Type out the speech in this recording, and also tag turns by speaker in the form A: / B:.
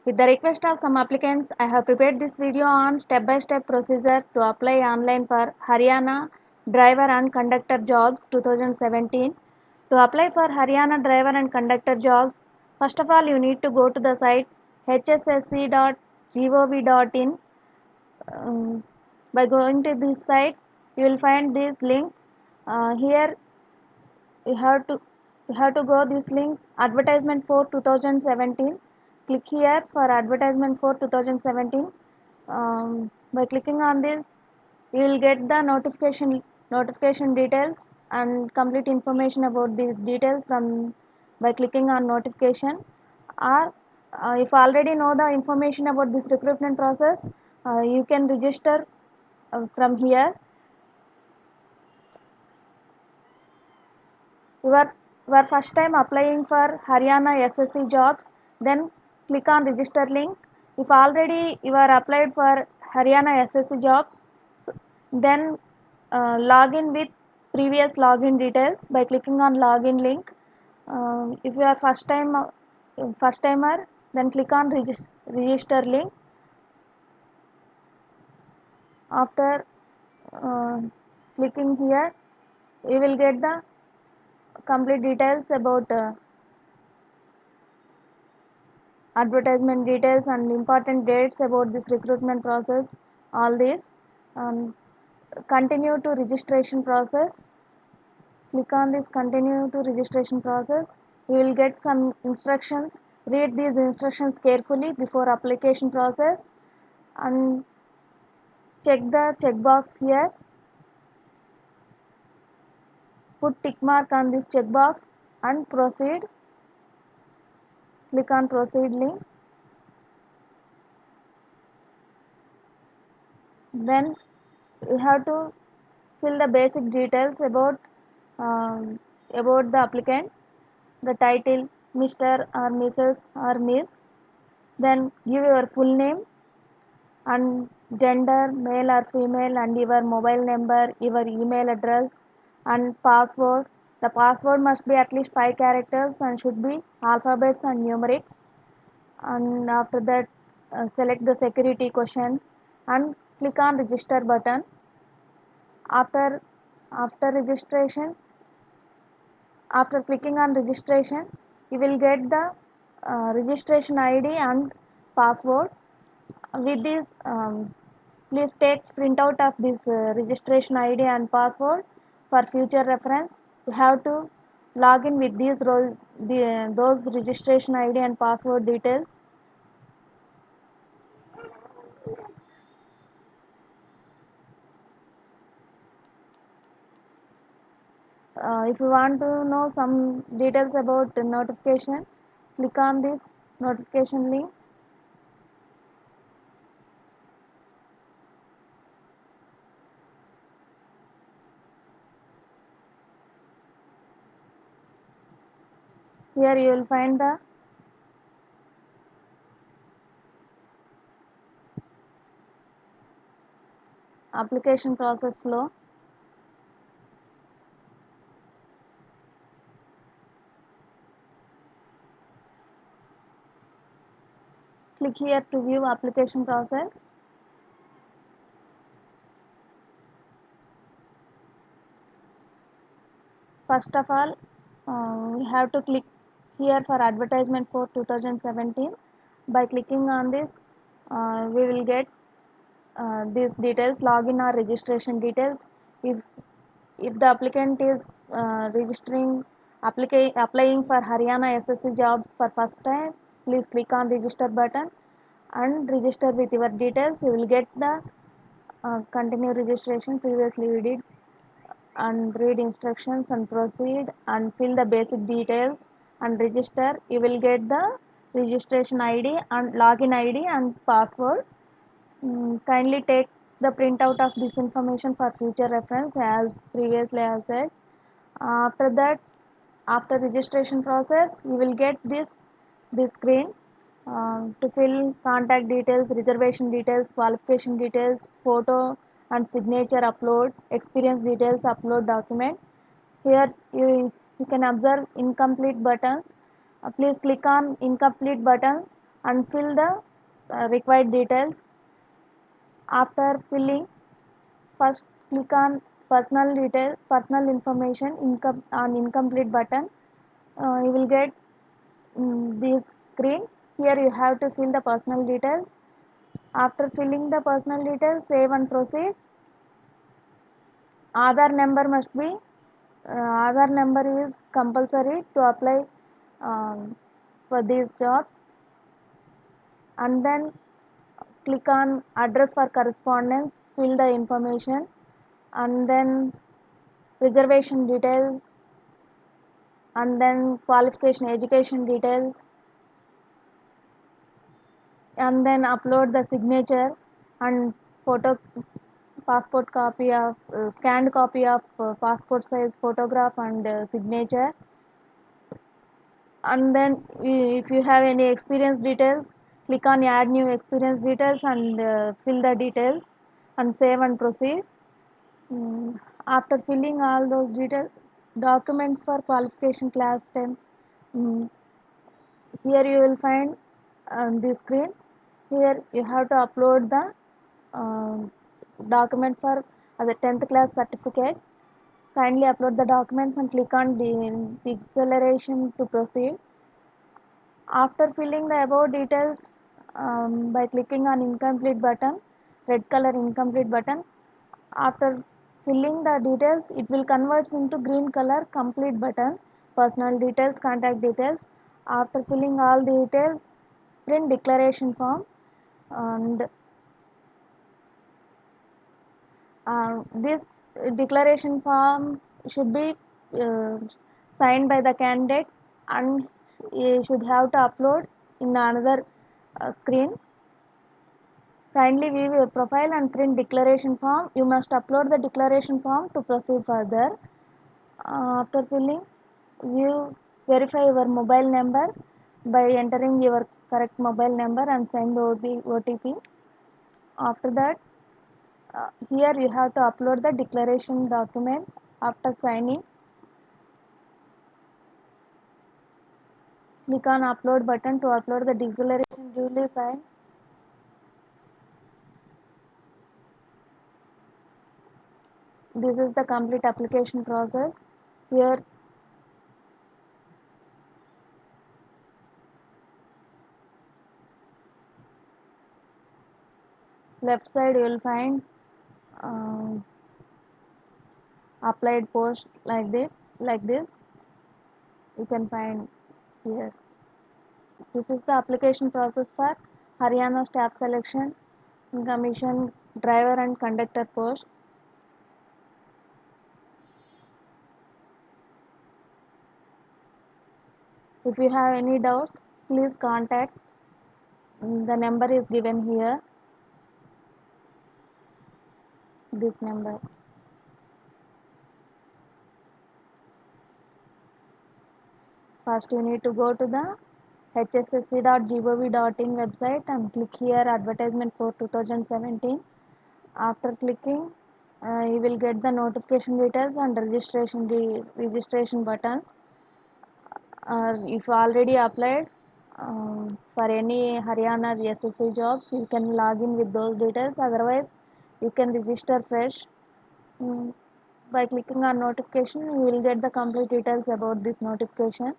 A: With the request of some applicants, I have prepared this video on step-by-step procedure to apply online for Haryana driver and conductor jobs 2017. To apply for Haryana driver and conductor jobs, first of all you need to go to the site hssc.gov.in. By going to this site, you will find these links. Here you have to go this link advertisement for 2017. Click here for advertisement for 2017. By clicking on this, you will get the notification details and complete information about these details from by clicking on notification. Or if you already know the information about this recruitment process, you can register from here. You are first time applying for Haryana SSC jobs, then click on register link. If already you are applied for Haryana SSC job, then log in with previous login details by clicking on login link. If you are first timer, then click on register link. After clicking here, you will get the complete details about advertisement details and important dates about this recruitment process. All these um, continue to registration process. Click on this continue to registration process. You will get some instructions. Read these instructions carefully before application process and check the checkbox here. Put tick mark on this checkbox and proceed. Click on proceed link. Then you have to fill the basic details about the applicant, the title Mr. or Mrs. or Miss. Then give your full name and gender, male or female, and your mobile number, your email address, and password. The password must be at least 5 characters and should be alphabets and numerics. And after that, select the security question and click on register button. After registration, after clicking on registration, you will get the registration ID and password. With this, please take printout of this registration ID and password for future reference. You have to log in with those registration ID and password details. If you want to know some details about the notification, click on this notification link. Here you will find the application process flow. Click here to view application process. First of all, we have to click here for advertisement for 2017. By clicking on this, we will get these details, login or registration details. If the applicant is applying for Haryana SSC jobs for first time, please click on register button and register with your details. You will get the continue registration previously we did, and read instructions and proceed and fill the basic details and register. You will get the registration ID and login ID and password. Kindly take the printout of this information for future reference as previously I have said. After that, after registration process, you will get this screen to fill contact details, reservation details, qualification details, photo and signature upload, experience details upload document. Here you can observe incomplete buttons. Please click on incomplete button and fill the required details. After filling, first click on personal information on incomplete button. You will get this screen. Here you have to fill the personal details. After filling the personal details, save and proceed. Aadhaar number must be, Aadhaar number is compulsory to apply for these jobs. And then click on address for correspondence, fill the information, and then reservation details, and then qualification education details, and then upload the signature and photo passport copy of scanned copy of passport size photograph and signature. And then if you have any experience details, click on add new experience details and fill the details and save and proceed. After filling all those details, documents for qualification class 10, mm, here you will find the screen. Here you have to upload the document for the 10th class certificate. Kindly upload the documents and click on the acceleration to proceed. After filling the above details by clicking on incomplete button, red color incomplete button, after filling the details, it will convert into green color complete button, personal details, contact details. After filling all the details, print declaration form, and this declaration form should be uh, signed by the candidate, and you should have to upload in another screen. Kindly view your profile and print declaration form. You must upload the declaration form to proceed further. After filling, you verify your mobile number by entering your correct mobile number and send OTP. After that, here you have to upload the declaration document. After signing, click on upload button to upload the declaration duly signed. This is the complete application process. Here left side you will find um, applied post like this you can find here. This is the application process for Haryana staff selection commission driver and conductor post. If you have any doubts, please contact. The number is given here, this number. First you need to go to the hssc.gov.in website and click here advertisement for 2017. After clicking, you will get the notification details and registration buttons. If you already applied for any Haryana SSC jobs, you can log in with those details. Otherwise, you can register fresh. Mm, by clicking on notification, you will get the complete details about this notification.